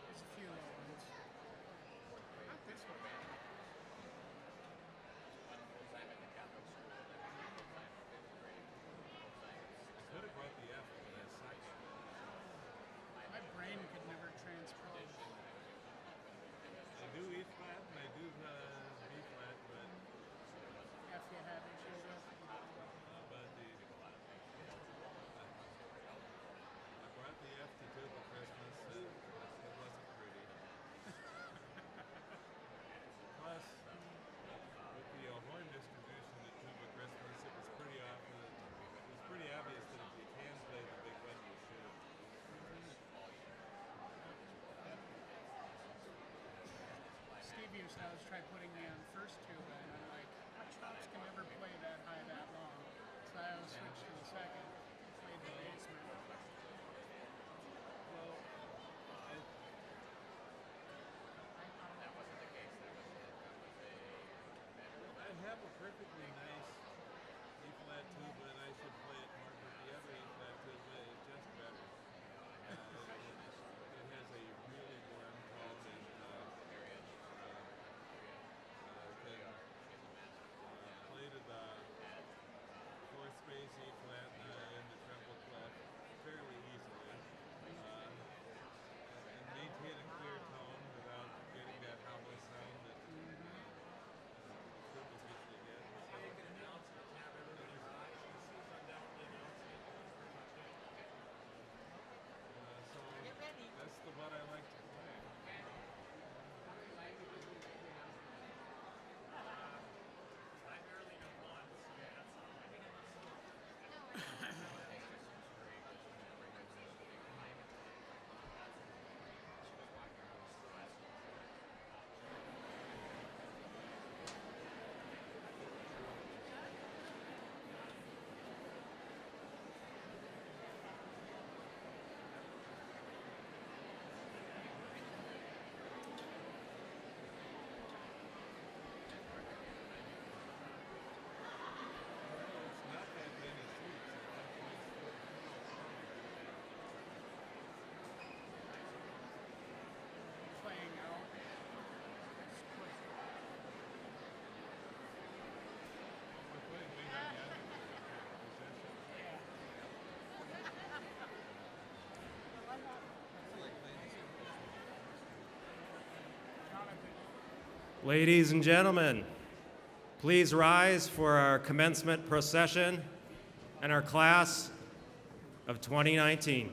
There's a few little ones. Not this one. My brain could never transpose. I do E flat and I do B flat, but F you have issues with. I brought the F to Tuba Christmas and it wasn't pretty. Plus, with the horn distribution at Tuba Christmas, it was pretty obvious that if you can play the big one, you should. Steve used to always try putting me on first tuba, and I'm like, my chops can never play that high that long. So I always switched to the second, played the basement. Well, I have a perfectly nice E flat tuba, and I should play it more, but the other E flat tuba is just better. It has a really warm tone and can play to the fourth space E flat and the treble clef fairly easily, and maintain a clear tone without getting that hollow sound that tubas usually get. So that's the one I like to play. Playing out. We're playing way down the other Procession. Ladies and gentlemen, please rise for our commencement procession and our class of 2019.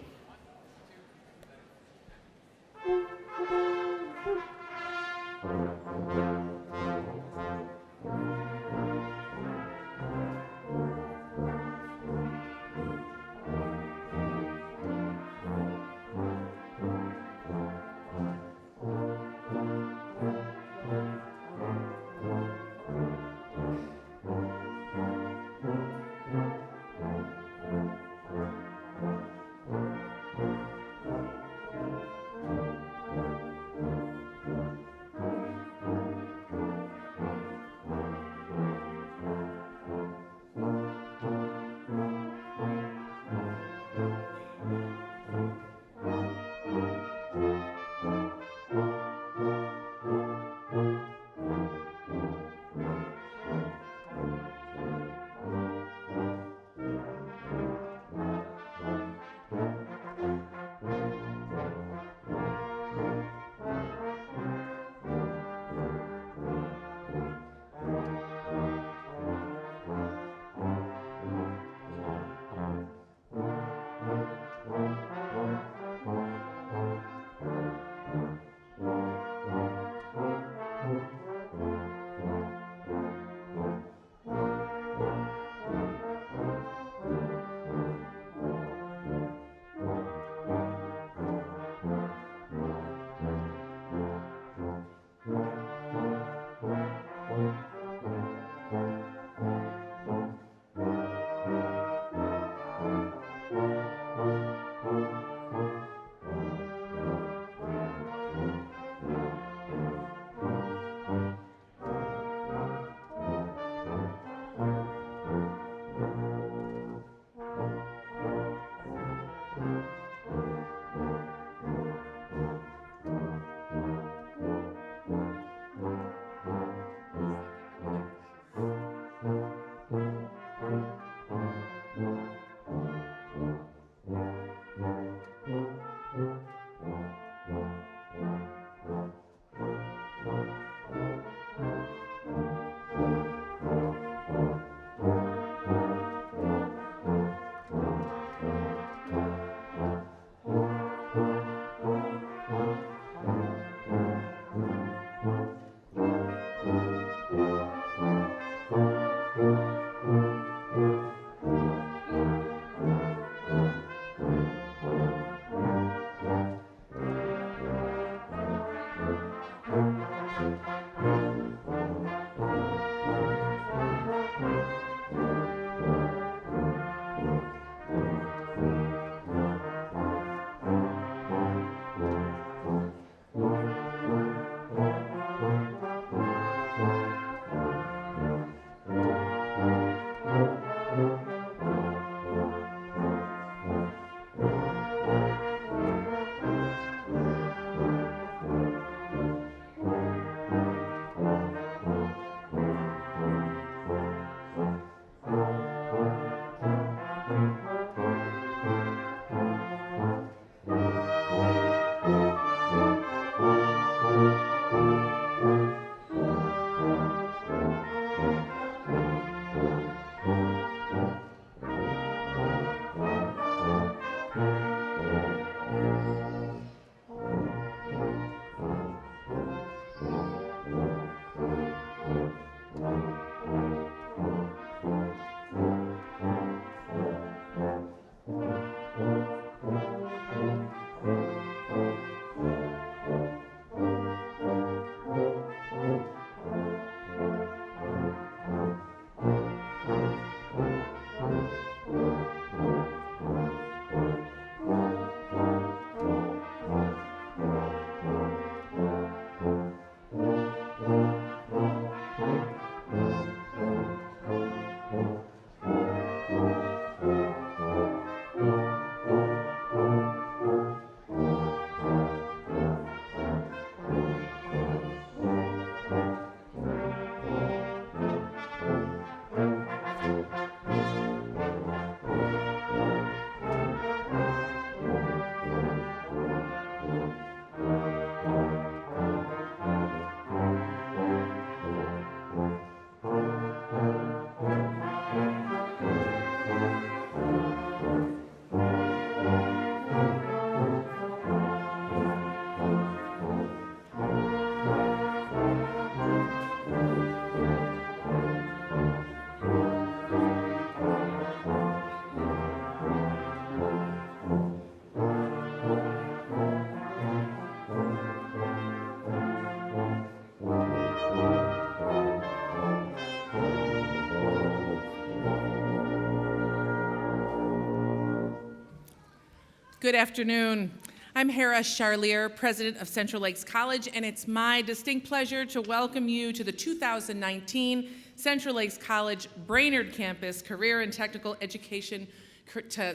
Good afternoon. I'm Hera Charlier, president of Central Lakes College, and it's my distinct pleasure to welcome you to the 2019 Central Lakes College Brainerd Campus Career and Technical Education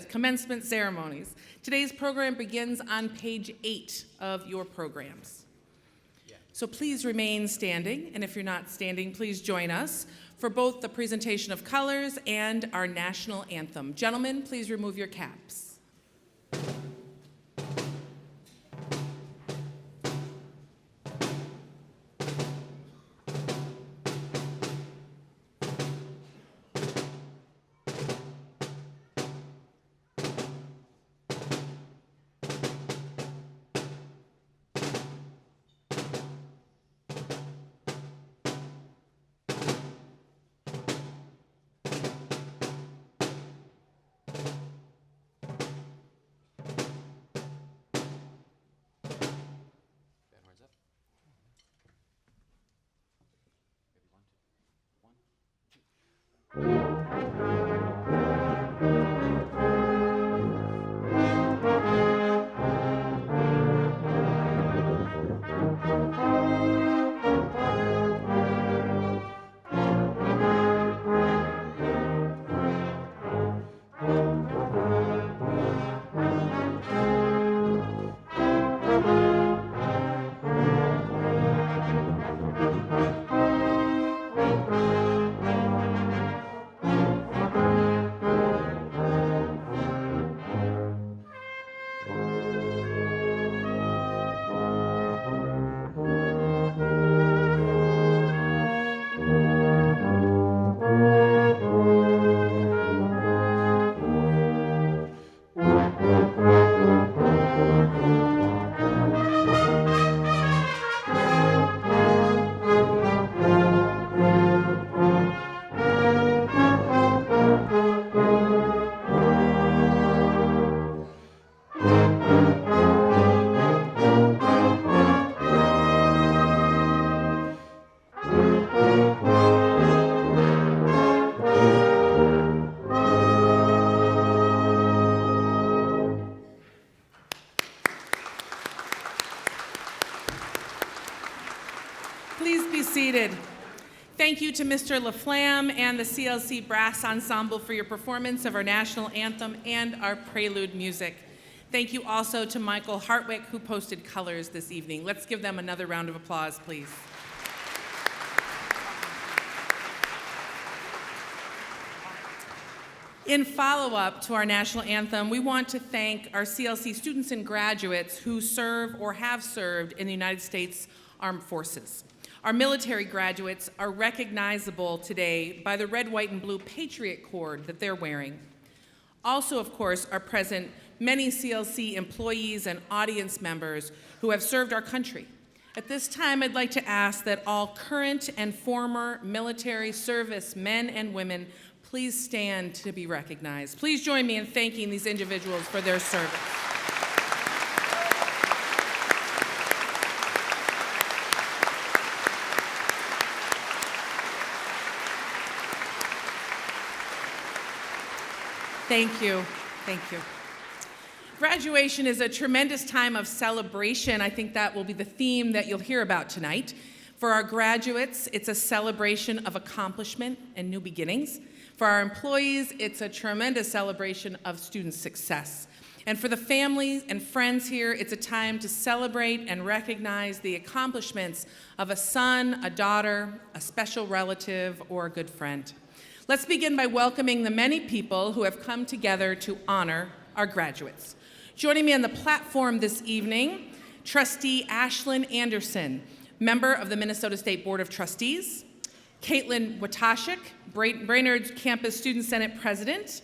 Commencement Ceremonies. Today's program begins on page 8 of your programs. So please remain standing, and if you're not standing, please join us for both the presentation of colors and our national anthem. Gentlemen, please remove your caps. Thank you to Mr. LaFlamme and the CLC Brass Ensemble for your performance of our national anthem and our prelude music. Thank you also to Michael Hartwick, who posted colors this evening. Let's give them another round of applause, please. In follow-up to our national anthem, we want to thank our CLC students and graduates who serve or have served in the United States Armed Forces. Our military graduates are recognizable today by the red, white, and blue Patriot cord that they're wearing. Also, of course, are present many CLC employees and audience members who have served our country. At this time, I'd like to ask that all current and former military service men and women please stand to be recognized. Please join me in thanking these individuals for their service. Thank you. Thank you. Graduation is a tremendous time of celebration. I think that will be the theme that you'll hear about tonight. For our graduates, it's a celebration of accomplishment and new beginnings. For our employees, it's a tremendous celebration of student success. And for the families and friends here, it's a time to celebrate and recognize the accomplishments of a son, a daughter, a special relative, or a good friend. Let's begin by welcoming the many people who have come together to honor our graduates. Joining me on the platform this evening, Trustee Ashlyn Anderson, member of the Minnesota State Board of Trustees, Caitlin Watashik, Brainerd's Campus Student Senate President,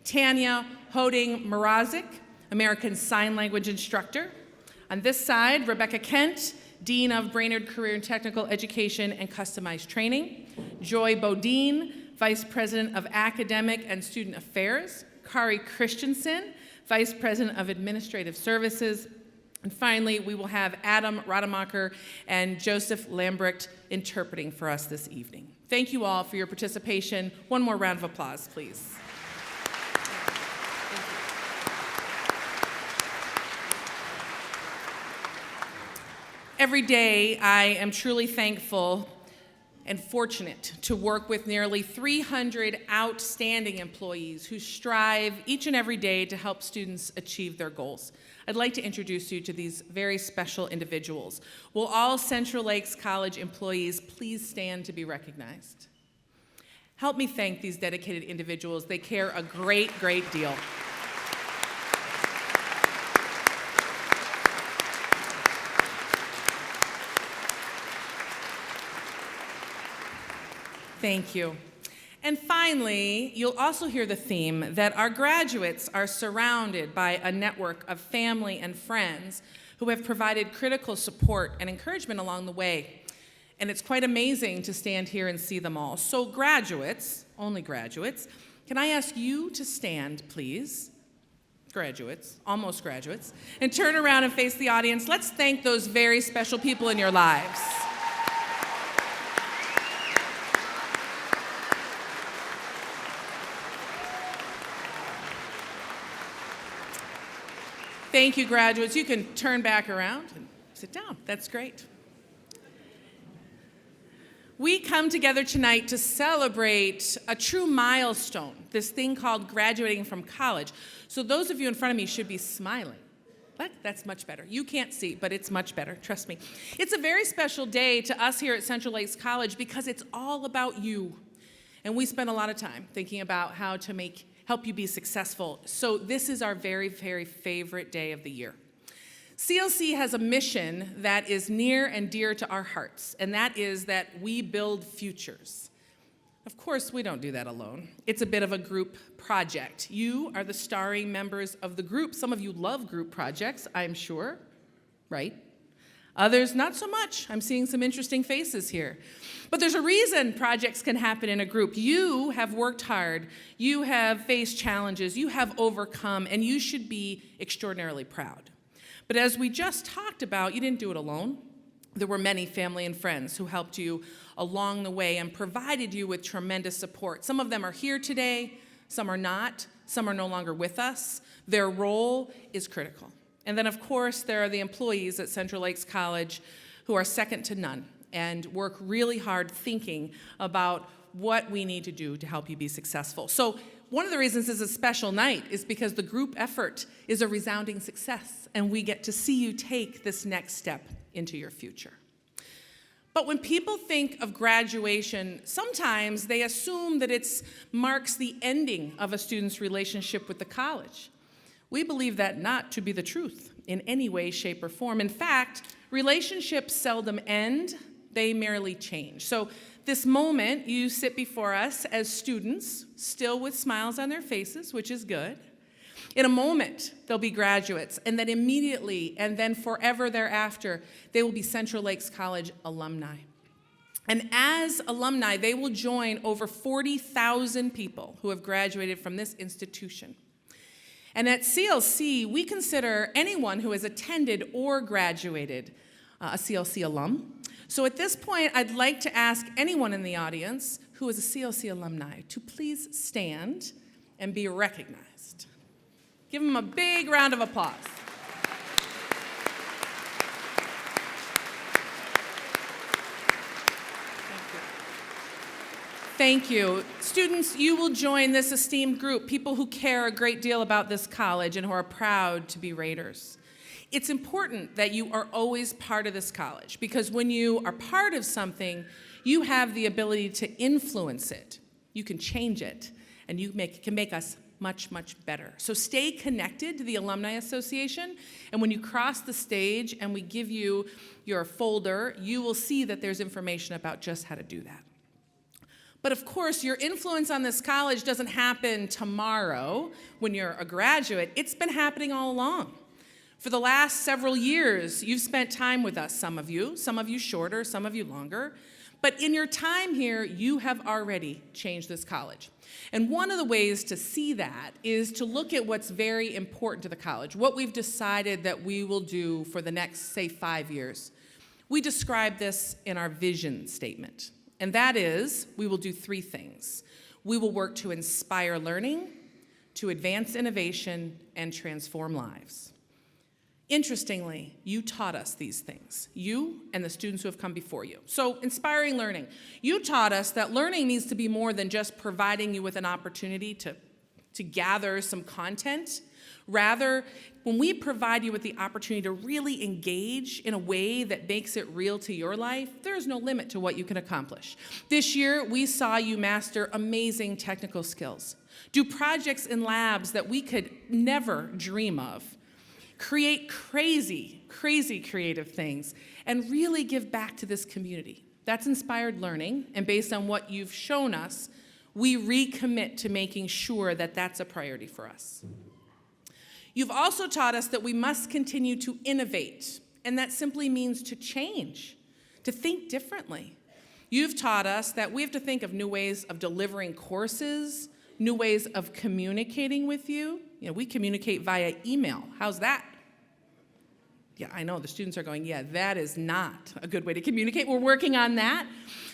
Tanya Hoding-Marazik, American Sign Language instructor. On this side, Rebecca Kent, Dean of Brainerd Career and Technical Education and Customized Training, Joy Bodine, Vice President of Academic and Student Affairs, Kari Christensen, Vice President of Administrative Services, and finally, we will have Adam Rademacher and Joseph Lambrecht interpreting for us this evening. Thank you all for your participation. One more round of applause, please. Every day, I am truly thankful and fortunate to work with nearly 300 outstanding employees who strive each and every day to help students achieve their goals. I'd like to introduce you to these very special individuals. Will all Central Lakes College employees please stand to be recognized? Help me thank these dedicated individuals. They care a great, great deal. Thank you. And finally, you'll also hear the theme that our graduates are surrounded by a network of family and friends who have provided critical support and encouragement along the way. And it's quite amazing to stand here and see them all. So graduates, only graduates, can I ask you to stand, please? Graduates, almost graduates, and turn around and face the audience. Let's thank those very special people in your lives. Thank you, graduates. You can turn back around and sit down. That's great. We come together tonight to celebrate a true milestone, this thing called graduating from college. So those of you in front of me should be smiling. What? That's much better. You can't see, but it's much better, trust me. It's a very special day to us here at Central Lakes College because it's all about you. And we spend a lot of time thinking about how to help you be successful. So this is our very, very favorite day of the year. CLC has a mission that is near and dear to our hearts, and that is that we build futures. Of course, we don't do that alone. It's a bit of a group project. You are the starring members of the group. Some of you love group projects, I'm sure, right? Others, not so much. I'm seeing some interesting faces here. But there's a reason projects can happen in a group. You have worked hard. You have faced challenges. You have overcome, and you should be extraordinarily proud. But as we just talked about, you didn't do it alone. There were many family and friends who helped you along the way and provided you with tremendous support. Some of them are here today. Some are not. Some are no longer with us. Their role is critical. And then, of course, there are the employees at Central Lakes College who are second to none and work really hard thinking about what we need to do to help you be successful. So one of the reasons it's a special night is because the group effort is a resounding success, and we get to see you take this next step into your future. But when people think of graduation, sometimes they assume that it marks the ending of a student's relationship with the college. We believe that not to be the truth in any way, shape, or form. In fact, relationships seldom end, they merely change. So this moment, you sit before us as students, still with smiles on their faces, which is good. In a moment, they'll be graduates, and then immediately, and then forever thereafter, they will be Central Lakes College alumni. And as alumni, they will join over 40,000 people who have graduated from this institution. And at CLC, we consider anyone who has attended or graduated a CLC alum. So at this point, I'd like to ask anyone in the audience who is a CLC alumni to please stand and be recognized. Give them a big round of applause. Thank you. Students, you will join this esteemed group, people who care a great deal about this college and who are proud to be Raiders. It's important that you are always part of this college because when you are part of something, you have the ability to influence it. You can change it, and you can make us much, much better. So stay connected to the Alumni Association, and when you cross the stage and we give you your folder, you will see that there's information about just how to do that. But of course, your influence on this college doesn't happen tomorrow when you're a graduate. It's been happening all along. For the last several years, you've spent time with us, some of you shorter, some of you longer. But in your time here, you have already changed this college. And one of the ways to see that is to look at what's very important to the college, what we've decided that we will do for the next, say, 5 years. We describe this in our vision statement. And that is, we will do 3 things. We will work to inspire learning, to advance innovation, and transform lives. Interestingly, you taught us these things, you and the students who have come before you. So, inspiring learning. You taught us that learning needs to be more than just providing you with an opportunity to gather some content. Rather, when we provide you with the opportunity to really engage in a way that makes it real to your life, there is no limit to what you can accomplish. This year, we saw you master amazing technical skills, do projects in labs that we could never dream of, create crazy creative things, and really give back to this community. That's inspired learning, and based on what you've shown us, we recommit to making sure that that's a priority for us. You've also taught us that we must continue to innovate, and that simply means to change, to think differently. You've taught us that we have to think of new ways of delivering courses, new ways of communicating with you. We communicate via email. How's that? Yeah, I know the students are going, yeah, that is not a good way to communicate. We're working on that.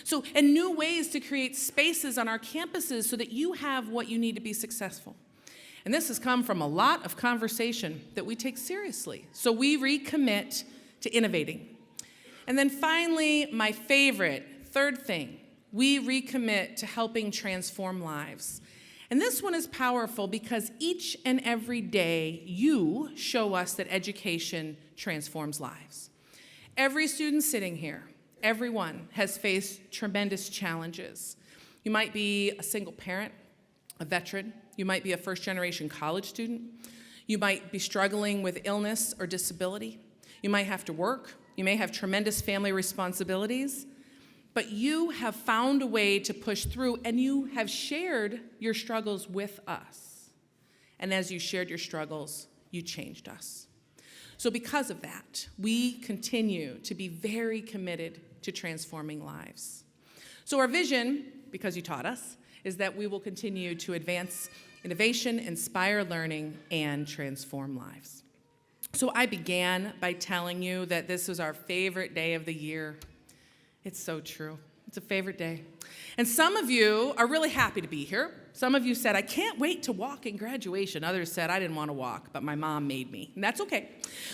So, and new ways to create spaces on our campuses so that you have what you need to be successful. And this has come from a lot of conversation that we take seriously. So we recommit to innovating. And then finally, my favorite, third thing, we recommit to helping transform lives. And this one is powerful because each and every day you show us that education transforms lives. Every student sitting here, everyone has faced tremendous challenges. You might be a single parent, a veteran. You might be a first-generation college student. You might be struggling with illness or disability. You might have to work. You may have tremendous family responsibilities. But you have found a way to push through, and you have shared your struggles with us. And as you shared your struggles, you changed us. So because of that, we continue to be very committed to transforming lives. So our vision, because you taught us, is that we will continue to advance innovation, inspire learning, and transform lives. So I began by telling you that this was our favorite day of the year. It's so true. It's a favorite day. And some of you are really happy to be here. Some of you said, I can't wait to walk in graduation. Others said, I didn't want to walk, but my mom made me. And that's okay.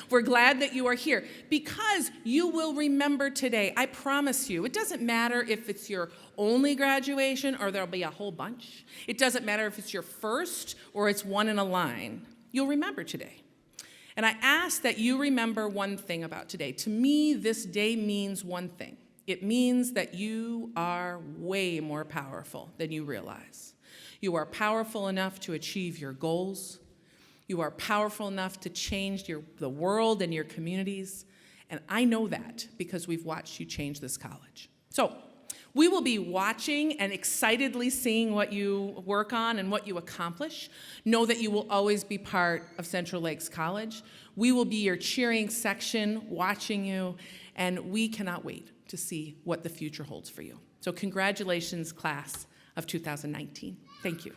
We're glad that you are here because you will remember today. I promise you, it doesn't matter if it's your only graduation or there'll be a whole bunch. It doesn't matter if it's your first or it's one in a line. You'll remember today. And I ask that you remember one thing about today. To me, this day means one thing. It means that you are way more powerful than you realize. You are powerful enough to achieve your goals. You are powerful enough to change the world and your communities. And I know that because we've watched you change this college. So we will be watching and excitedly seeing what you work on and what you accomplish. Know that you will always be part of Central Lakes College. We will be your cheering section, watching you, and we cannot wait to see what the future holds for you. So congratulations, class of 2019. Thank you.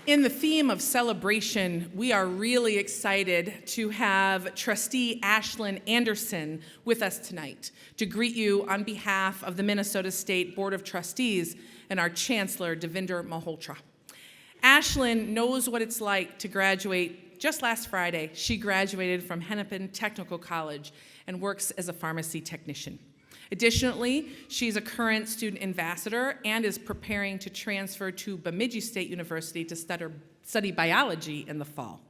In the theme of celebration, we are really excited to have Trustee Ashlyn Anderson with us tonight to greet you on behalf of the Minnesota State Board of Trustees and our Chancellor, Devinder Malhotra. Ashlyn knows what it's like to graduate. Just last Friday, she graduated from Hennepin Technical College and works as a pharmacy technician. Additionally, she's a current student ambassador and is preparing to transfer to Bemidji State University to study biology in the fall.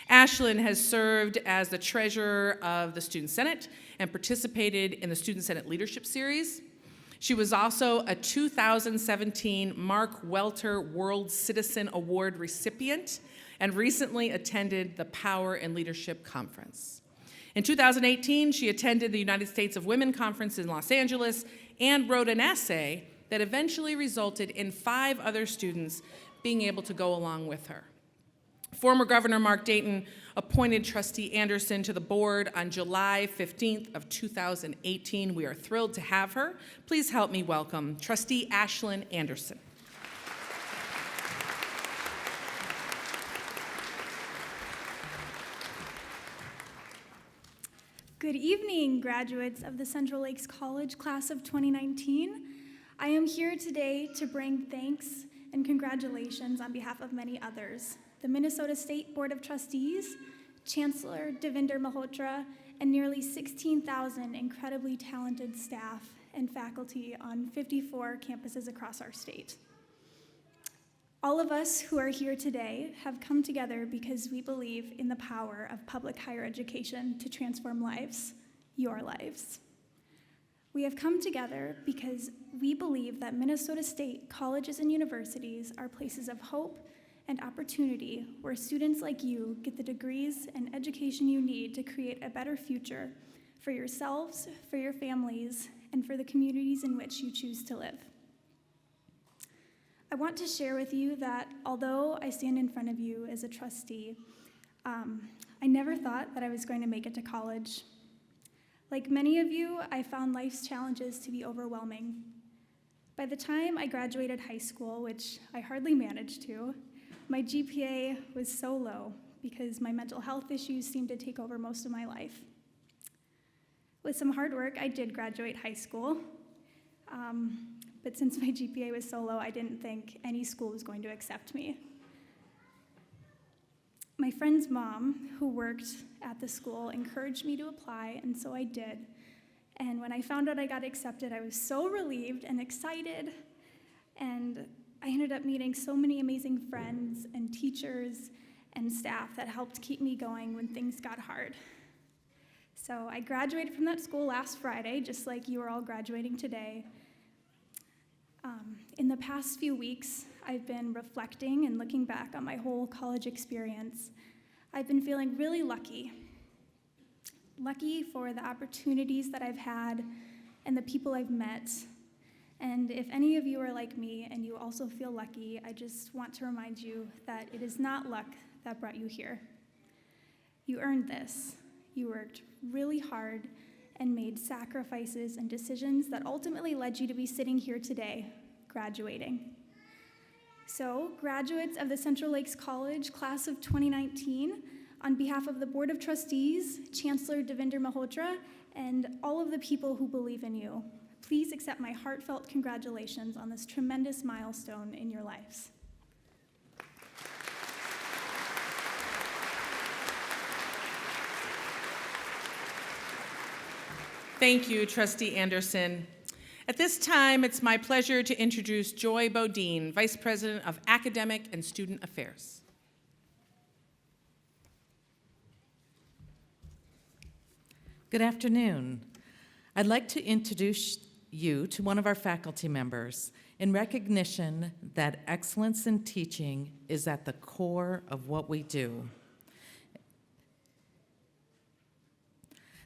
Ashlyn has served as the treasurer of the Student Senate and participated in the Student Senate Leadership Series. She was also a 2017 Mark Welter World Citizen Award recipient and recently attended the Power and Leadership Conference. In 2018, she attended the United States of Women Conference in Los Angeles and wrote an essay that eventually resulted in 5 other students being able to go along with her. Former Governor Mark Dayton appointed Trustee Anderson to the board on July 15th of 2018. We are thrilled to have her. Please help me welcome Trustee Ashlyn Anderson. Good evening, graduates of the Central Lakes College class of 2019. I am here today to bring thanks and congratulations on behalf of many others, the Minnesota State Board of Trustees, Chancellor Devinder Malhotra, and nearly 16,000 incredibly talented staff and faculty on 54 campuses across our state. All of us who are here today have come together because we believe in the power of public higher education to transform lives, your lives. We have come together because we believe that Minnesota State colleges and universities are places of hope and opportunity where students like you get the degrees and education you need to create a better future for yourselves, for your families, and for the communities in which you choose to live. I want to share with you that although I stand in front of you as a trustee, I never thought that I was going to make it to college. Like many of you, I found life's challenges to be overwhelming. By the time I graduated high school, which I hardly managed to, my GPA was so low because my mental health issues seemed to take over most of my life. With some hard work, I did graduate high school, but since my GPA was so low, I didn't think any school was going to accept me. My friend's mom, who worked at the school, encouraged me to apply, and so I did. And when I found out I got accepted, I was so relieved and excited, and I ended up meeting so many amazing friends and teachers and staff that helped keep me going when things got hard. So I graduated from that school last Friday, just like you are all graduating today. In the past few weeks, I've been reflecting and looking back on my whole college experience. I've been feeling really lucky. Lucky for the opportunities that I've had and the people I've met. And if any of you are like me and you also feel lucky, I just want to remind you that it is not luck that brought you here. You earned this. You worked really hard and made sacrifices and decisions that ultimately led you to be sitting here today, graduating. So, graduates of the Central Lakes College class of 2019, on behalf of the Board of Trustees, Chancellor Devinder Malhotra, and all of the people who believe in you, please accept my heartfelt congratulations on this tremendous milestone in your lives. Thank you, Trustee Anderson. At this time, it's my pleasure to introduce Joy Bodine, Vice President of Academic and Student Affairs. Good afternoon. I'd like to introduce you to one of our faculty members in recognition that excellence in teaching is at the core of what we do.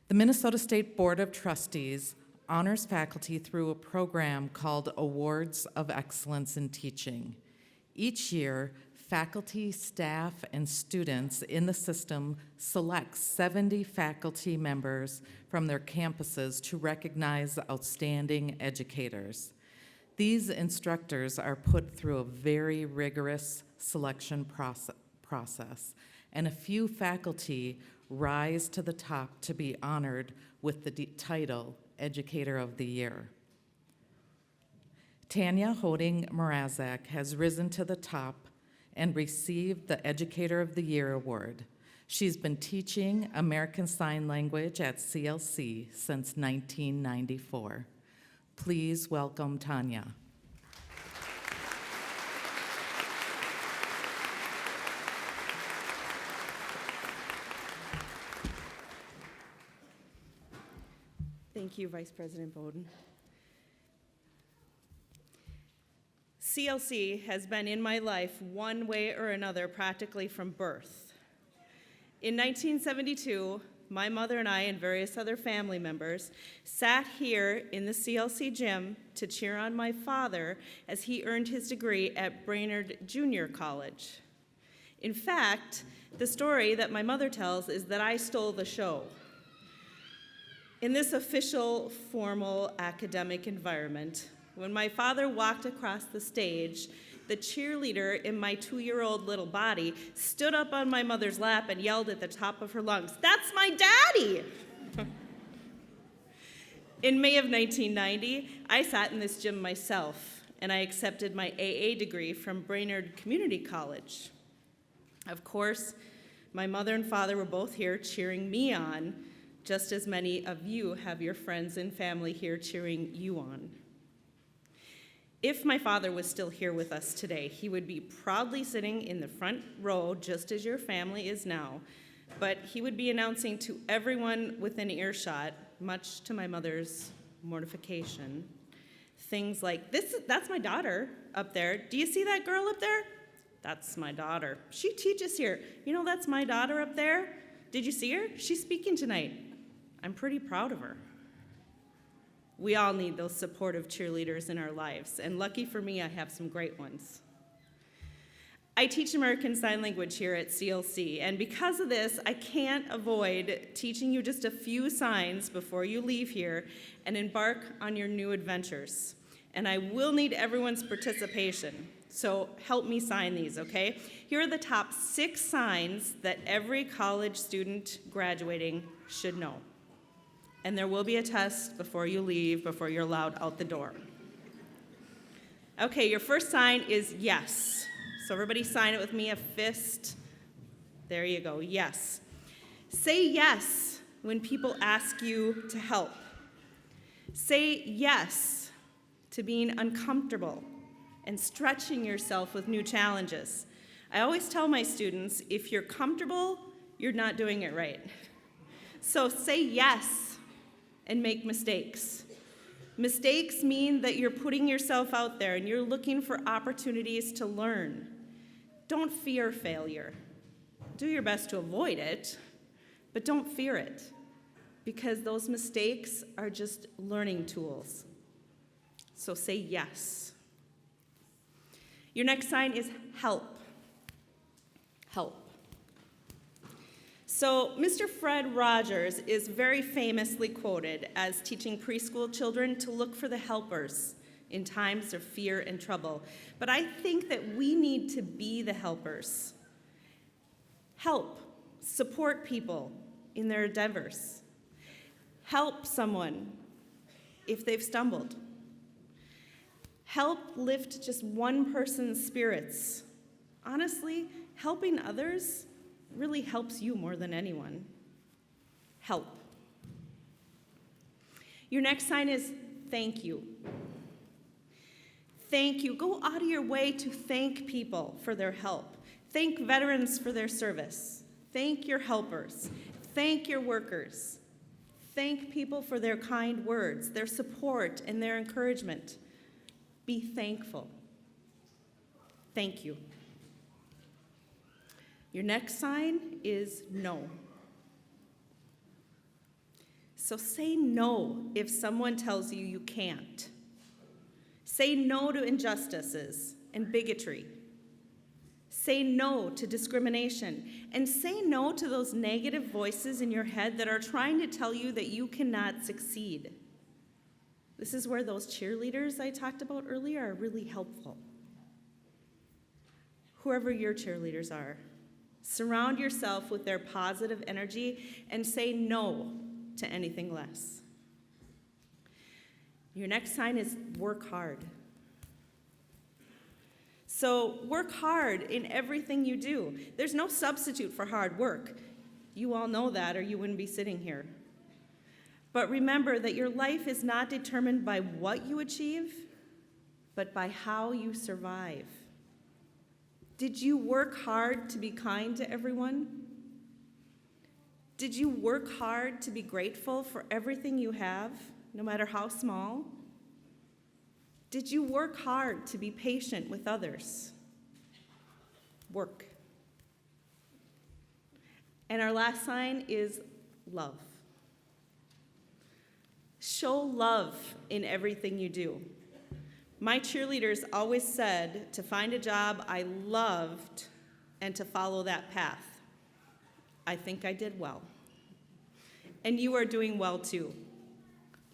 The Minnesota State Board of Trustees honors faculty through a program called Awards of Excellence in Teaching. Each year, faculty, staff, and students in the system select 70 faculty members from their campuses to recognize outstanding educators. These instructors are put through a very rigorous selection process, and a few faculty rise to the top to be honored with the title Educator of the Year. Tanya Hoding-Mrazak has risen to the top and received the Educator of the Year award. She's been teaching American Sign Language at CLC since 1994. Please welcome Tanya. Thank you, Vice President Bowden. CLC has been in my life one way or another practically from birth. In 1972, my mother and I and various other family members sat here in the CLC gym to cheer on my father as he earned his degree at Brainerd Junior College. In fact, the story that my mother tells is that I stole the show. In this official, formal, academic environment, when my father walked across the stage, the cheerleader in my 2-year-old little body stood up on my mother's lap and yelled at the top of her lungs, "That's my daddy!" In May of 1990, I sat in this gym myself, and I accepted my AA degree from Brainerd Community College. Of course, my mother and father were both here cheering me on, just as many of you have your friends and family here cheering you on. If my father was still here with us today, he would be proudly sitting in the front row, just as your family is now, but he would be announcing to everyone within earshot, much to my mother's mortification, things like, that's my daughter up there. Do you see that girl up there? That's my daughter. She teaches here. You know, that's my daughter up there. Did you see her? She's speaking tonight. I'm pretty proud of her. We all need those supportive cheerleaders in our lives, and lucky for me, I have some great ones. I teach American Sign Language here at CLC, and because of this, I can't avoid teaching you just a few signs before you leave here and embark on your new adventures. And I will need everyone's participation, so help me sign these, okay? Here are the top 6 signs that every college student graduating should know. And there will be a test before you leave, before you're allowed out the door. Okay, your first sign is yes. So everybody sign it with me, a fist. There you go, yes. Say yes when people ask you to help. Say yes to being uncomfortable and stretching yourself with new challenges. I always tell my students, if you're comfortable, you're not doing it right. So say yes and make mistakes. Mistakes mean that you're putting yourself out there and you're looking for opportunities to learn. Don't fear failure. Do your best to avoid it, but don't fear it, because those mistakes are just learning tools. So say yes. Your next sign is help. Help. So Mr. Fred Rogers is very famously quoted as teaching preschool children to look for the helpers in times of fear and trouble. But I think that we need to be the helpers. Help, support people in their endeavors. Help someone if they've stumbled. Help lift just one person's spirits. Honestly, helping others really helps you more than anyone. Help. Your next sign is thank you. Thank you. Go out of your way to thank people for their help. Thank veterans for their service. Thank your helpers. Thank your workers. Thank people for their kind words, their support, and their encouragement. Be thankful. Thank you. Your next sign is no. So say no if someone tells you you can't. Say no to injustices and bigotry. Say no to discrimination. And say no to those negative voices in your head that are trying to tell you that you cannot succeed. This is where those cheerleaders I talked about earlier are really helpful. Whoever your cheerleaders are, surround yourself with their positive energy and say no to anything less. Your next sign is work hard. So work hard in everything you do. There's no substitute for hard work. You all know that, or you wouldn't be sitting here. But remember that your life is not determined by what you achieve, but by how you survive. Did you work hard to be kind to everyone? Did you work hard to be grateful for everything you have, no matter how small? Did you work hard to be patient with others? Work. And our last sign is love. Show love in everything you do. My cheerleaders always said to find a job I loved and to follow that path. I think I did well. And you are doing well too.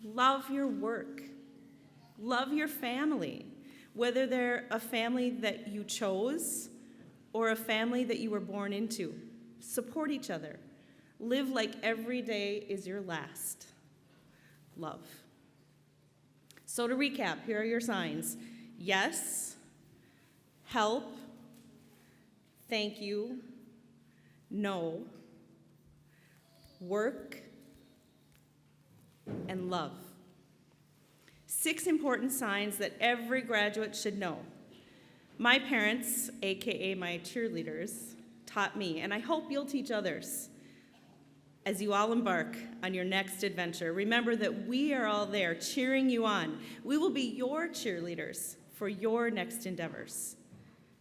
Love your work. Love your family, whether they're a family that you chose or a family that you were born into. Support each other. Live like every day is your last. Love. So to recap, here are your signs. Yes, help, thank you, no, work, and love. 6 important signs that every graduate should know. My parents, AKA my cheerleaders, taught me, and I hope you'll teach others. As you all embark on your next adventure, remember that we are all there cheering you on. We will be your cheerleaders for your next endeavors.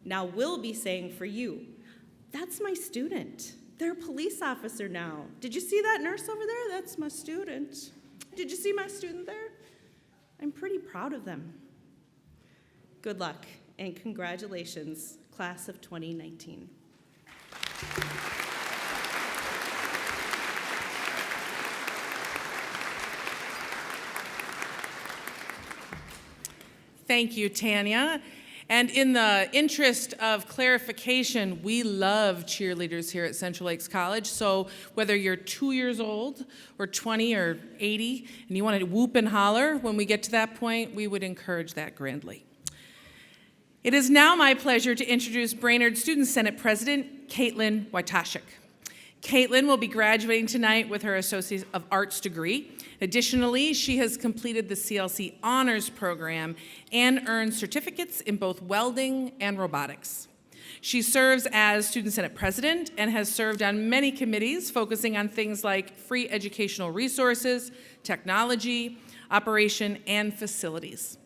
Now we'll be saying for you, that's my student. They're a police officer now. Did you see that nurse over there? That's my student. Did you see my student there? I'm pretty proud of them. Good luck and congratulations, class of 2019. Thank you, Tanya. And in the interest of clarification, we love cheerleaders here at Central Lakes College. So whether you're 2 years old or 20 or 80 and you want to whoop and holler when we get to that point, we would encourage that grandly. It is now my pleasure to introduce Brainerd Student Senate President, Caitlin Wojtaszek. Caitlin will be graduating tonight with her Associate of Arts degree. Additionally, she has completed the CLC Honors Program and earned certificates in both welding and robotics. She serves as Student Senate President and has served on many committees focusing on things like free educational resources, technology, operation, and facilities.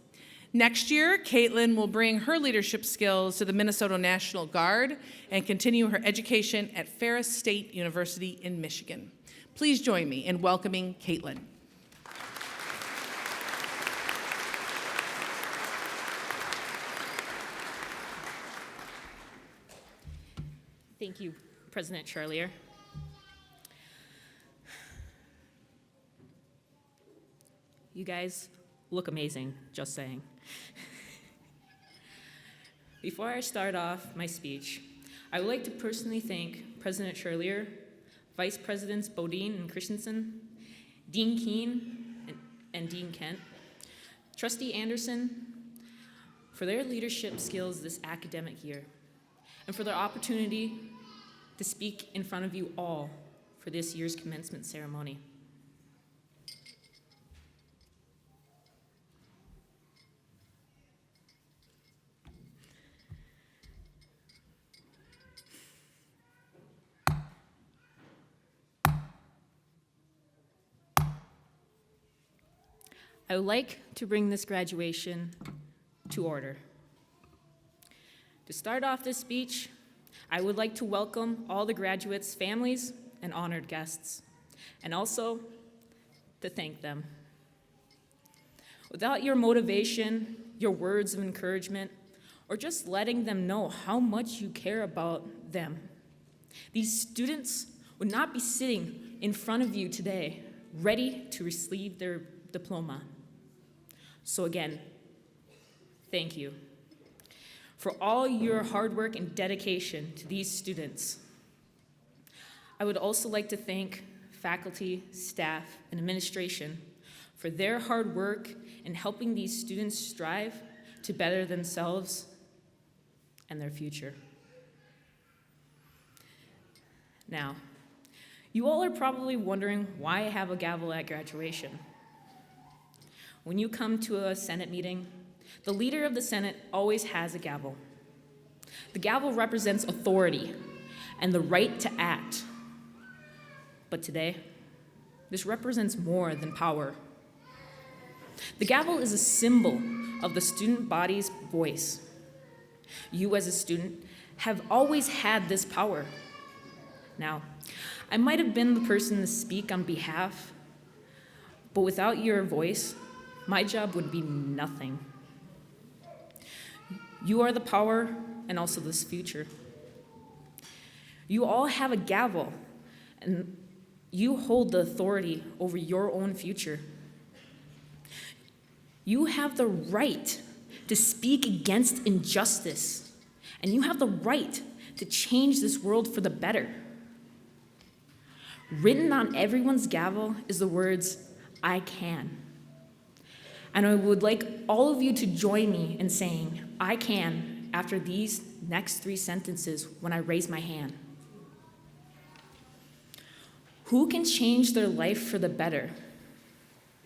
Next year, Caitlin will bring her leadership skills to the Minnesota National Guard and continue her education at Ferris State University in Michigan. Please join me in welcoming Caitlin. Thank you, President Charlier. You guys look amazing, just saying. Before I start off my speech, I would like to personally thank President Charlier, Vice Presidents Bodine and Christensen, Dean Keene and Dean Kent, Trustee Anderson, for their leadership skills this academic year, and for their opportunity to speak in front of you all for this year's commencement ceremony. I would like to bring this graduation to order. To start off this speech, I would like to welcome all the graduates' families and honored guests, and also to thank them. Without your motivation, your words of encouragement, or just letting them know how much you care about them, these students would not be sitting in front of you today, ready to receive their diploma. So again, thank you for all your hard work and dedication to these students. I would also like to thank faculty, staff, and administration for their hard work in helping these students strive to better themselves and their future. Now, you all are probably wondering why I have a gavel at graduation. When you come to a Senate meeting, the leader of the Senate always has a gavel. The gavel represents authority and the right to act. But today, this represents more than power. The gavel is a symbol of the student body's voice. You as a student have always had this power. Now, I might have been the person to speak on behalf, but without your voice, my job would be nothing. You are the power and also this future. You all have a gavel, and you hold the authority over your own future. You have the right to speak against injustice, and you have the right to change this world for the better. Written on everyone's gavel is the words, "I can." And I would like all of you to join me in saying, I can, after these next 3 sentences when I raise my hand. Who can change their life for the better?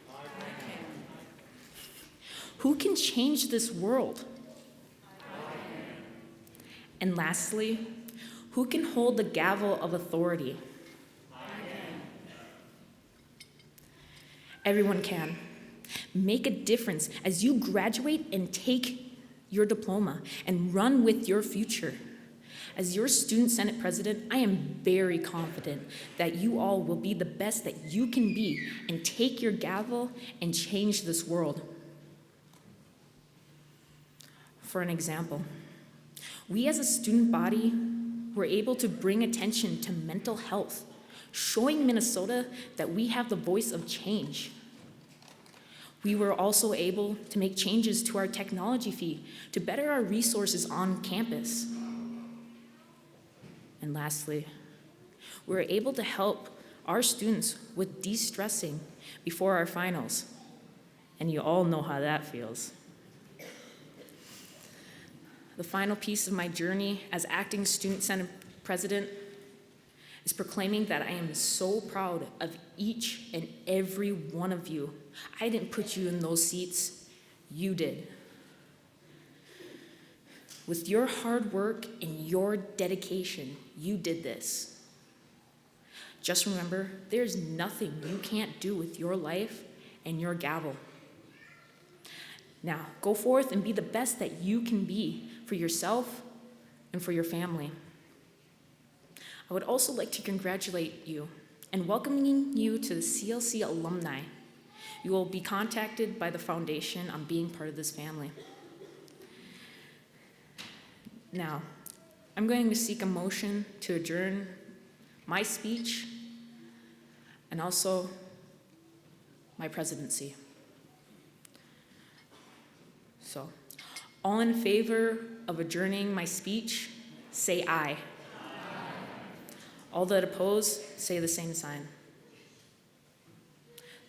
I can. Who can change this world? I can. And lastly, who can hold the gavel of authority? I can. Everyone can. Make a difference as you graduate and take your diploma and run with your future. As your Student Senate President, I am very confident that you all will be the best that you can be and take your gavel and change this world. For an example, we as a student body were able to bring attention to mental health, showing Minnesota that we have the voice of change. We were also able to make changes to our technology fee to better our resources on campus. And lastly, we were able to help our students with de-stressing before our finals. And you all know how that feels. The final piece of my journey as acting Student Senate President is proclaiming that I am so proud of each and every one of you. I didn't put you in those seats, you did. With your hard work and your dedication, you did this. Just remember, there's nothing you can't do with your life and your gavel. Now, go forth and be the best that you can be for yourself and for your family. I would also like to congratulate you and welcoming you to the CLC alumni. You will be contacted by the foundation on being part of this family. Now, I'm going to seek a motion to adjourn my speech and also my presidency. So, all in favor of adjourning my speech, say aye. Aye. All that oppose, say the same sign.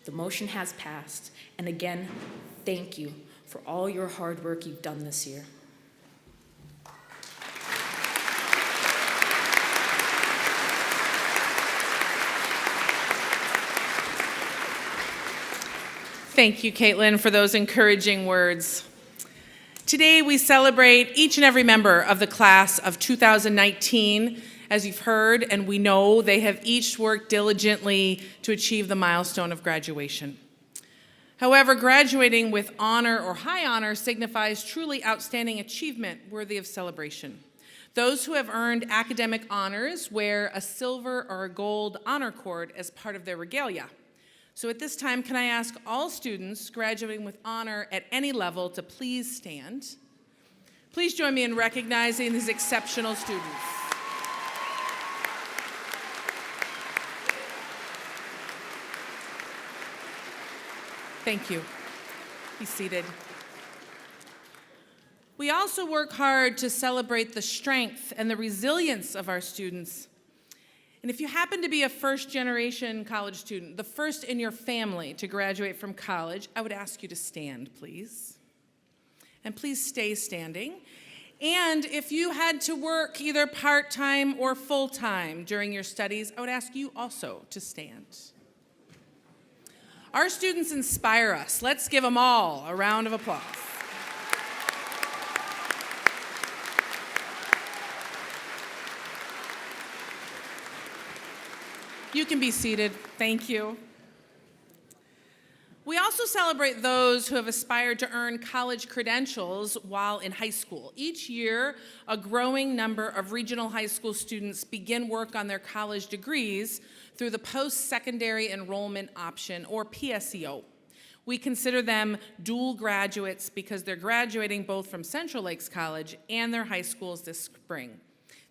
The motion has passed, and again, thank you for all your hard work you've done this year. Thank you, Caitlin, for those encouraging words. Today, we celebrate each and every member of the class of 2019. As you've heard, and we know, they have each worked diligently to achieve the milestone of graduation. However, graduating with honor or high honor signifies truly outstanding achievement worthy of celebration. Those who have earned academic honors wear a silver or a gold honor cord as part of their regalia. So at this time, can I ask all students graduating with honor at any level to please stand? Please join me in recognizing these exceptional students. Thank you. Be seated. We also work hard to celebrate the strength and the resilience of our students. And if you happen to be a first-generation college student, the first in your family to graduate from college, I would ask you to stand, please. And please stay standing. And if you had to work either part-time or full-time during your studies, I would ask you also to stand. Our students inspire us. Let's give them all a round of applause. You can be seated. Thank you. We also celebrate those who have aspired to earn college credentials while in high school. Each year, a growing number of regional high school students begin work on their college degrees through the post-secondary enrollment option, or PSEO. We consider them dual graduates because they're graduating both from Central Lakes College and their high schools this spring.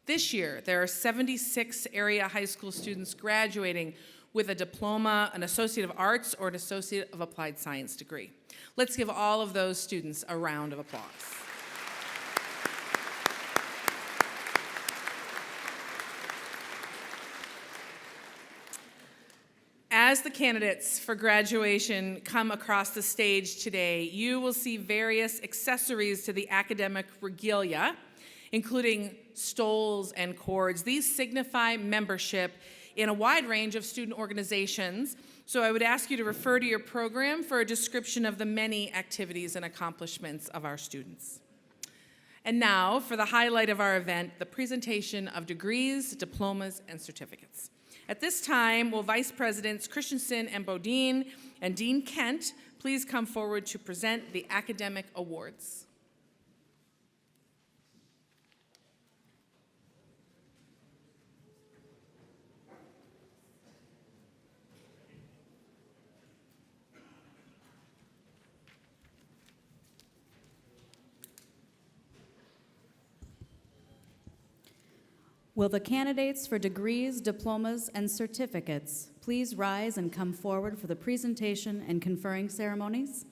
This year, there are 76 area high school students graduating with a diploma, an Associate of Arts, or an Associate of Applied Science degree. Let's give all of those students a round of applause. As the candidates for graduation come across the stage today, you will see various accessories to the academic regalia, including stoles and cords. These signify membership in a wide range of student organizations, so I would ask you to refer to your program for a description of the many activities and accomplishments of our students. And now, for the highlight of our event, the presentation of degrees, diplomas, and certificates. At this time, will Vice Presidents Christensen and Bodine and Dean Kent please come forward to present the academic awards. Will the candidates for degrees, diplomas, and certificates please rise and come forward for the presentation and conferring ceremonies?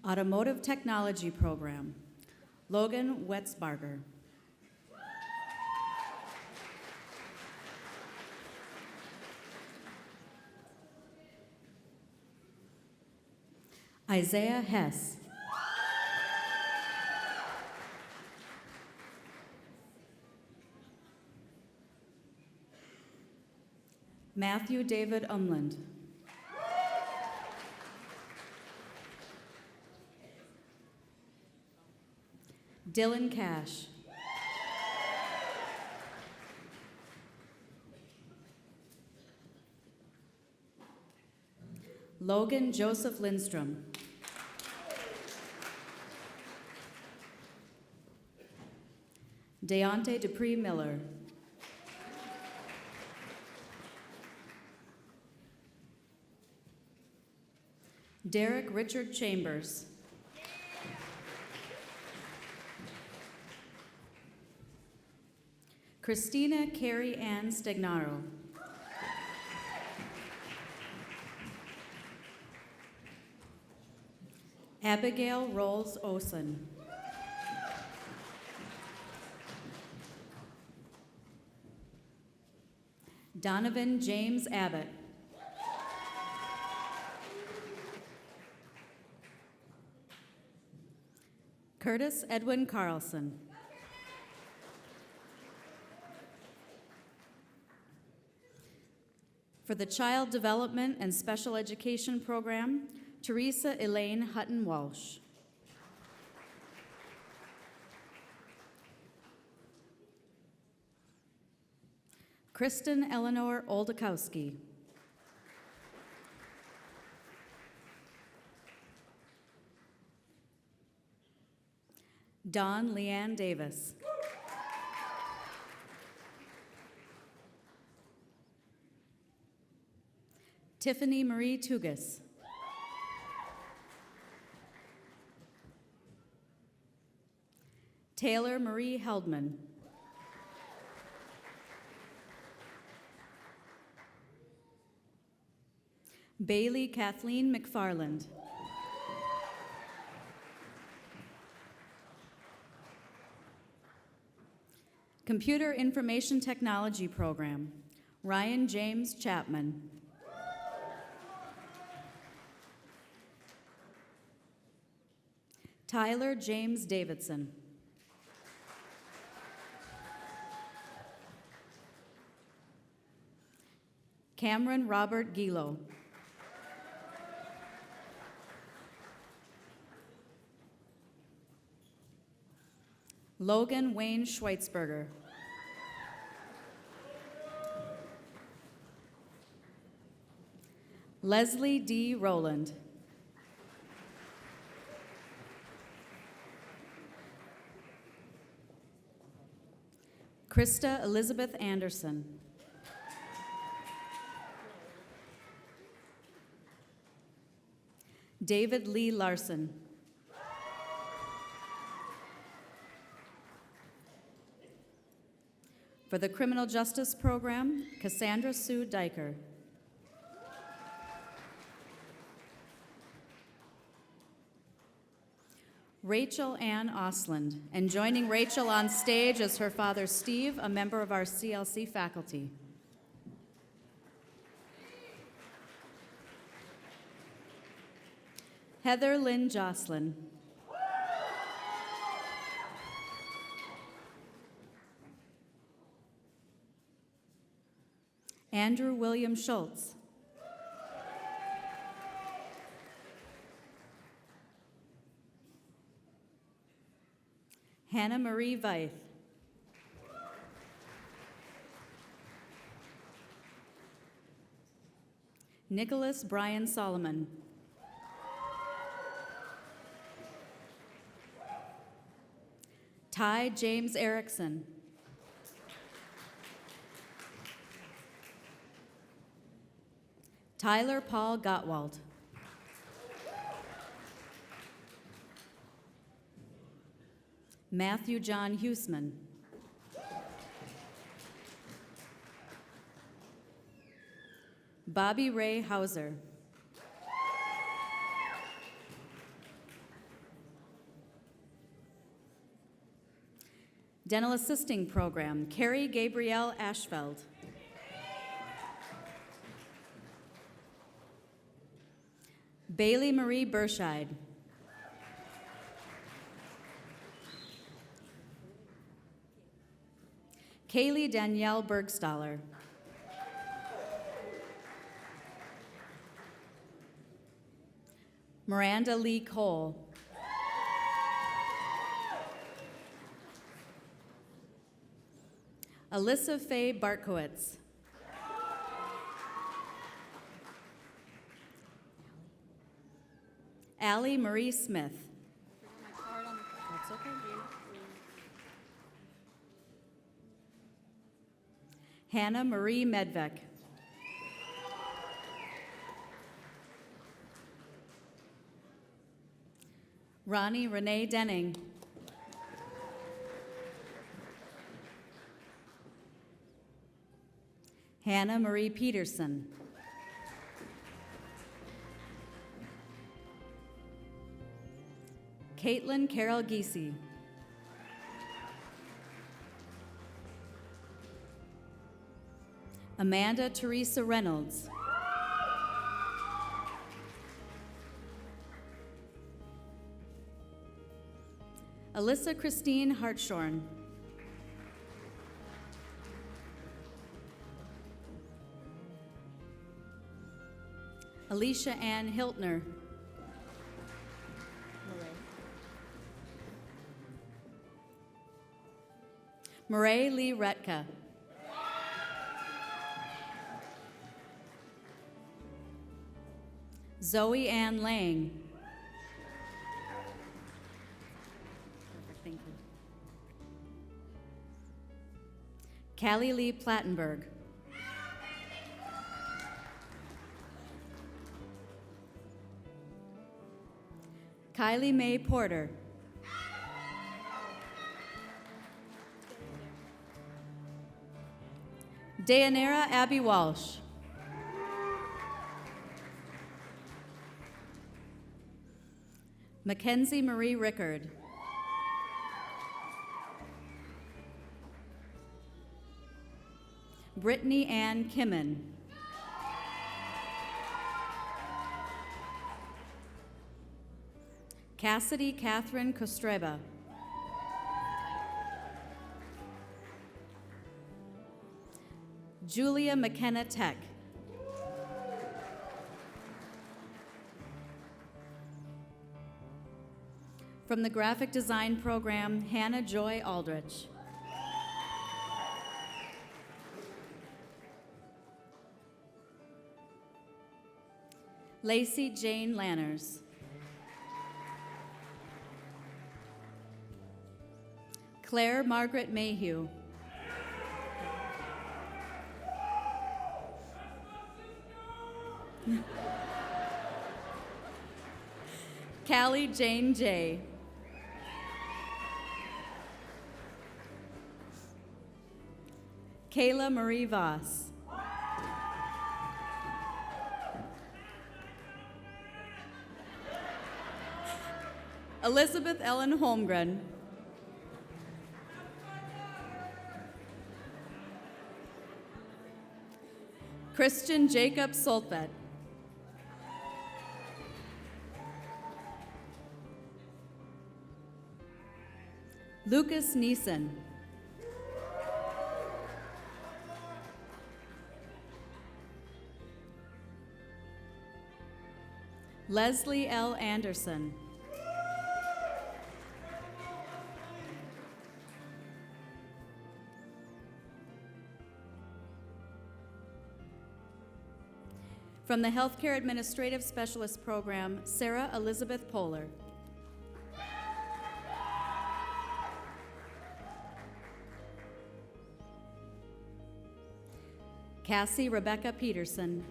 Automotive Technology Program, Logan Wetzbarger. Isaiah Hess. Matthew David Umland. Dylan Cash. Logan Joseph Lindstrom. Deontay Dupree Miller. Derek Richard Chambers. Christina Carrie Ann Stagnaro. Abigail Rolls Osen. Donovan James Abbott. Curtis Edwin Carlson. For the Child Development and Special Education Program, Teresa Elaine Hutton-Walsh. Kristen Eleanor Oldakowski. Dawn Leanne Davis. Tiffany Marie Tugas. Taylor Marie Heldman. Bailey Kathleen McFarland. Computer Information Technology Program, Ryan James Chapman. Tyler James Davidson. Cameron Robert Gilo. Logan Wayne Schweitzberger. Leslie D. Rowland. Krista Elizabeth Anderson. David Lee Larson. For the Criminal Justice Program, Cassandra Sue Diker. Rachel Ann Osland, and joining Rachel on stage is her father Steve, a member of our CLC faculty. Heather Lynn Jocelyn. Andrew William Schultz. Hannah Marie Veith. Nicholas Brian Solomon. Ty James Erickson. Tyler Paul Gottwald. Matthew John Huseman. Bobby Ray Hauser. Dental Assisting Program, Carrie Gabrielle Ashfeld. Bailey Marie Berscheid. Kaylee Danielle Bergstaller. Miranda Lee Cole. Alyssa Faye Bartkowitz. Allie Marie Smith. That's okay. Hannah Marie Medvec. Ronnie Renee Denning. Hannah Marie Peterson. Caitlin Carol Giese. Amanda Teresa Reynolds. Alyssa Christine Hartshorn. Alicia Ann Hiltner. Murray Lee Retka. Zoe Ann Lang. Thank you. Callie Lee Plattenberg. Kylie Mae Porter. Dayanara Abby Walsh. Mackenzie Marie Rickard. Brittany Ann Kimmen. Cassidy Catherine Kostreba. Julia McKenna Tech. From the graphic design program, Hannah Joy Aldrich. Lacey Jane Lanners. Claire Margaret Mayhew. Callie Jane J. Kayla Marie Voss. Elizabeth Ellen Holmgren. Christian Jacob Soltvedt. Lucas Neeson. Leslie L. Anderson. From the Healthcare Administrative Specialist Program, Sarah Elizabeth Poehler. Cassie Rebecca Peterson.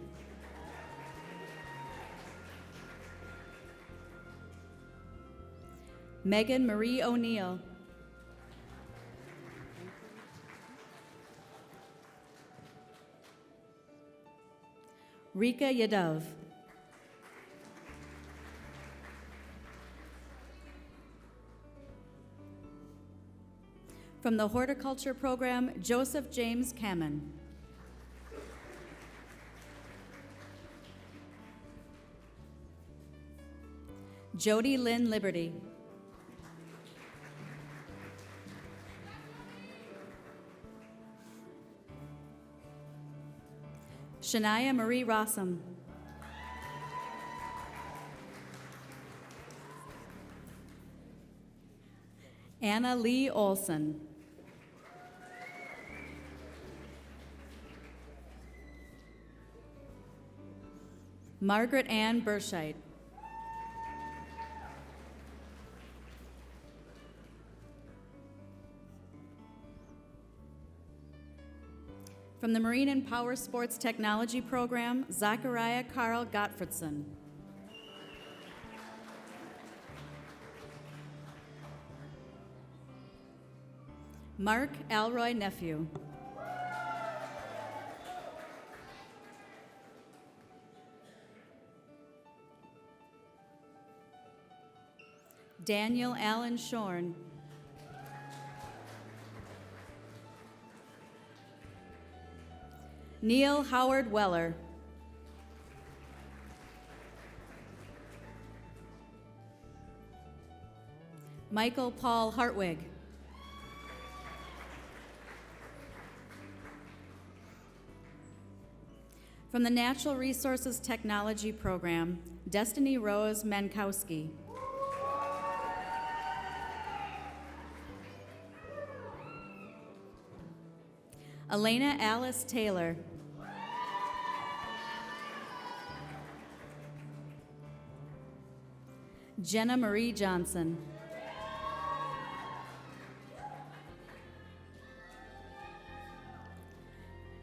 Megan Marie O'Neill. Rika Yadav. From the Horticulture Program, Joseph James Kamen. Jody Lynn Liberty. Shania Marie Rossum. Anna Lee Olson. Margaret Ann Burscheit. From the Marine and Power Sports Technology Program, Zachariah Carl Gottfredson. Mark Alroy Nephew. Daniel Allen Shorn. Neil Howard Weller. Michael Paul Hartwig. From the Natural Resources Technology Program, Destiny Rose Mankowski. Elena Alice Taylor. Jenna Marie Johnson.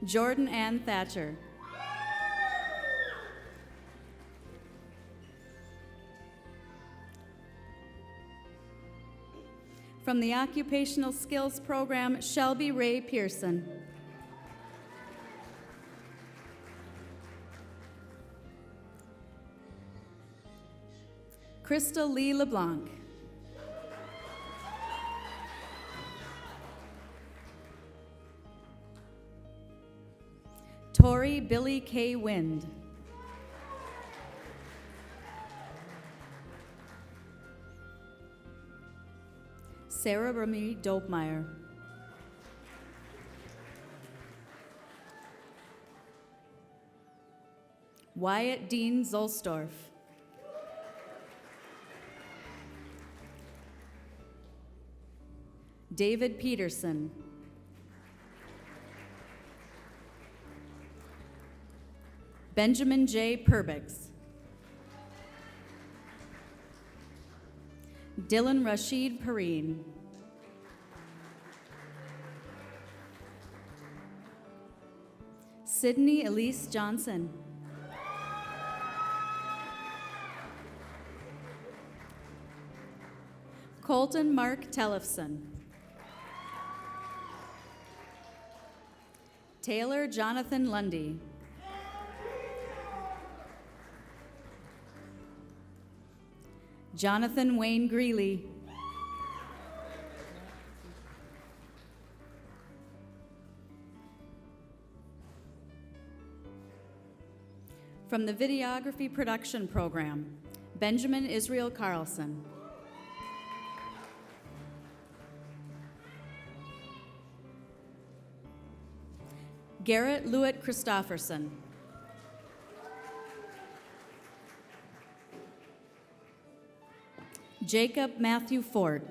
Jordan Ann Thatcher. From the Occupational Skills Program, Shelby Ray Pearson. Crystal Lee LeBlanc. Tori Billy K. Wind. Sarah Remy Dopemeyer. Wyatt Dean Zolstorf. David Peterson. Benjamin J. Perbix. Dylan Rashid Perrine. Sydney Elise Johnson. Colton Mark Tellefson. Taylor Jonathan Lundy. Jonathan Wayne Greeley. From the Videography Production Program, Benjamin Israel Carlson. Garrett Lewitt Christofferson. Jacob Matthew Ford.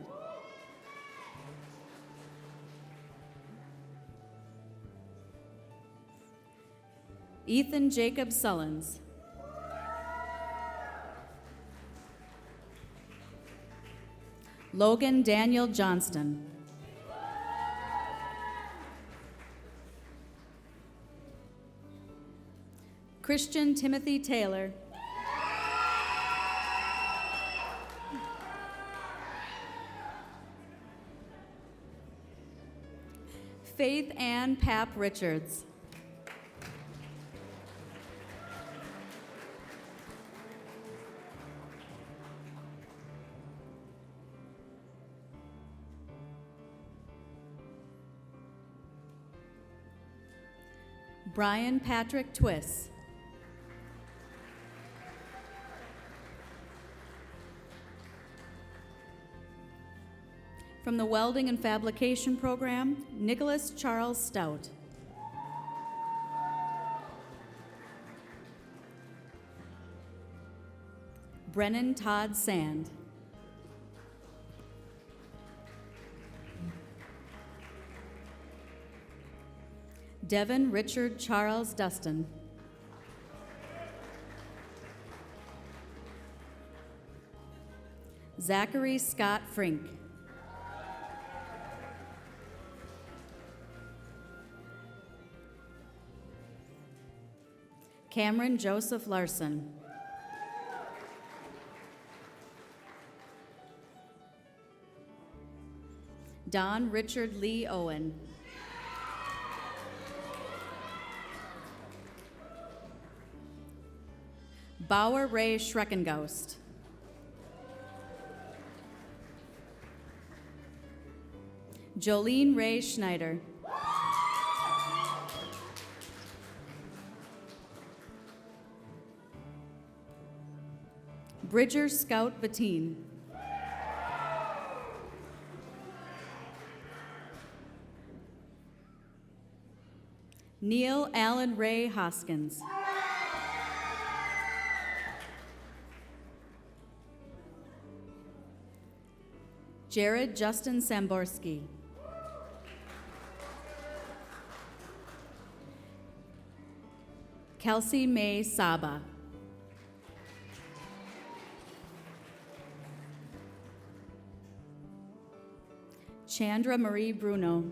Ethan Jacob Sullins. Logan Daniel Johnston. Christian Timothy Taylor. Faith Ann Papp Richards. Brian Patrick Twiss. From the Welding and Fabrication Program, Nicholas Charles Stout. Brennan Todd Sand. Devin Richard Charles Dustin. Zachary Scott Frink. Cameron Joseph Larson. Don Richard Lee Owen. Bauer Ray Schreckengaust. Jolene Ray Schneider. Bridger Scout Bettine. Neil Allen Ray Hoskins. Jared Justin Samborski. Kelsey May Saba. Chandra Marie Bruno.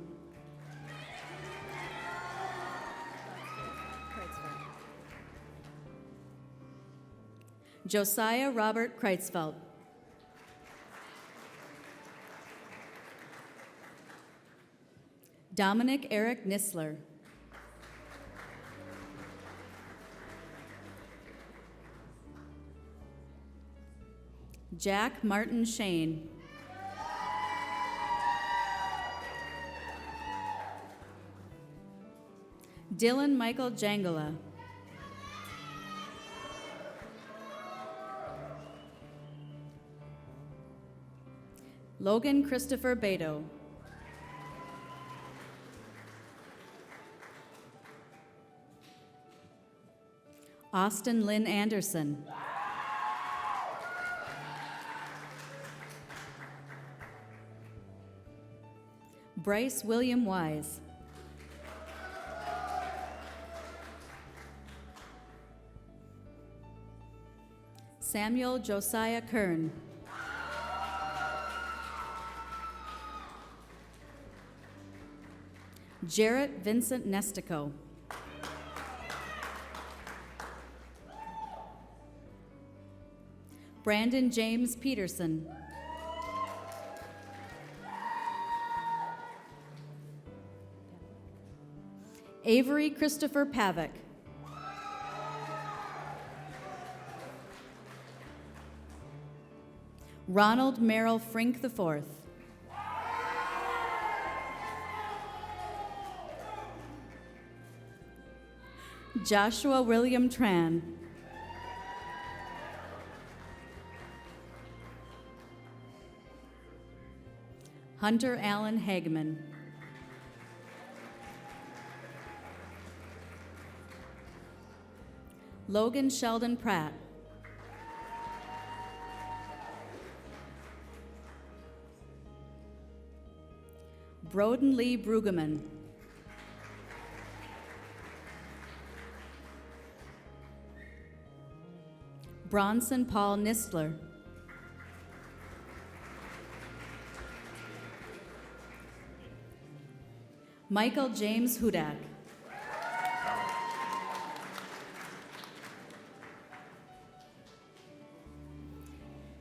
Josiah Robert Kreitzfeld. Dominic Eric Nisler. Jack Martin Shane. Dylan Michael Jangala. Logan Christopher Beto. Austin Lynn Anderson. Bryce William Wise. Samuel Josiah Kern. Jarrett Vincent Nestico. Brandon James Peterson. Avery Christopher Pavick. Ronald Merrill Frink IV. Joshua William Tran. Hunter Allen Hagman. Logan Sheldon Pratt. Broden Lee Brueggemann. Bronson Paul Nistler. Michael James Hudak.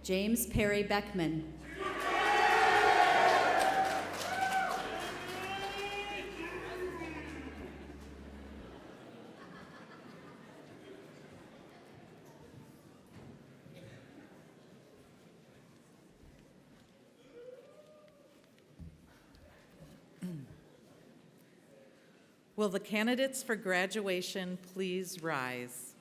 James Perry Beckman. Will the candidates for graduation please rise?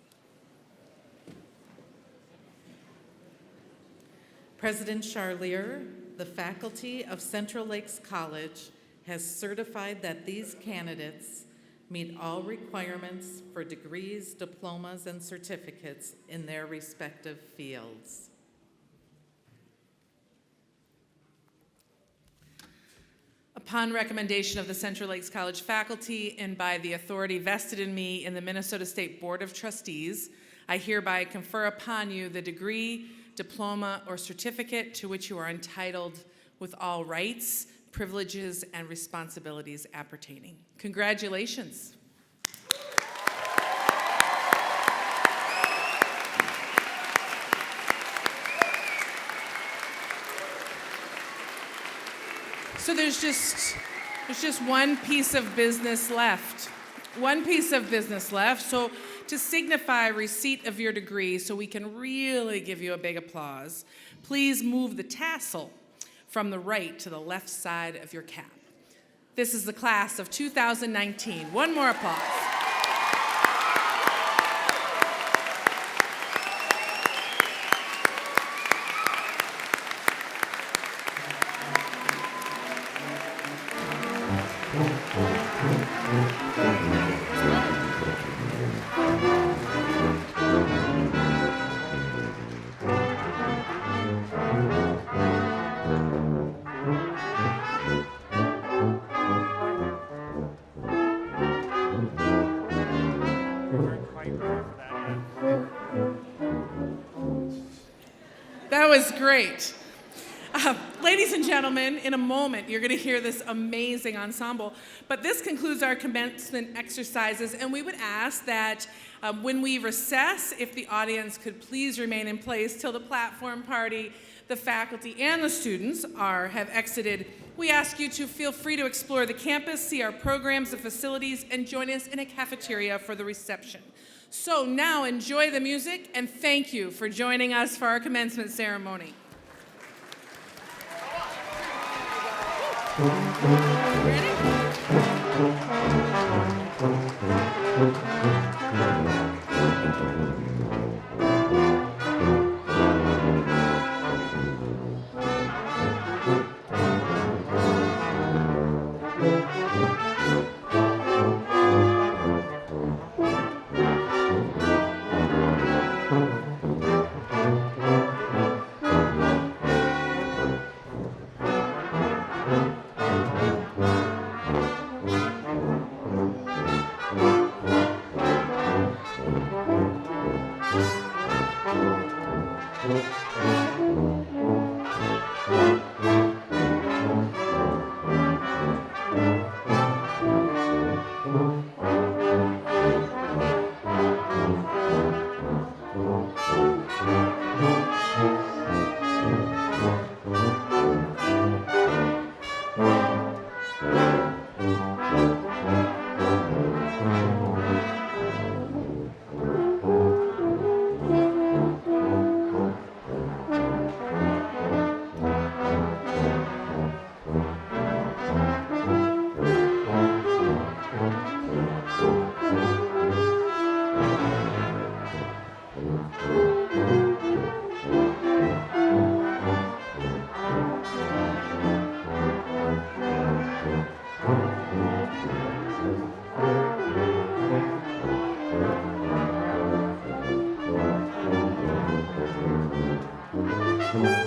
President Charlier, the faculty of Central Lakes College has certified that these candidates meet all requirements for degrees, diplomas, and certificates in their respective fields. Upon recommendation of the Central Lakes College faculty and by the authority vested in me in the Minnesota State Board of Trustees, I hereby confer upon you the degree, diploma, or certificate to which you are entitled with all rights, privileges, and responsibilities appertaining. Congratulations. So there's just one piece of business left. One piece of business left. So to signify receipt of your degree so we can really give you a big applause, please move the tassel from the right to the left side of your cap. This is the class of 2019. One more applause. That was great. Ladies and gentlemen, in a moment, you're going to hear this amazing ensemble. But this concludes our commencement exercises, and we would ask that when we recess, if the audience could please remain in place till the platform party, the faculty, and the students have exited. We ask you to feel free to explore the campus, see our programs and facilities, and join us in a cafeteria for the reception. So now enjoy the music, and thank you for joining us for our commencement ceremony. Thank you.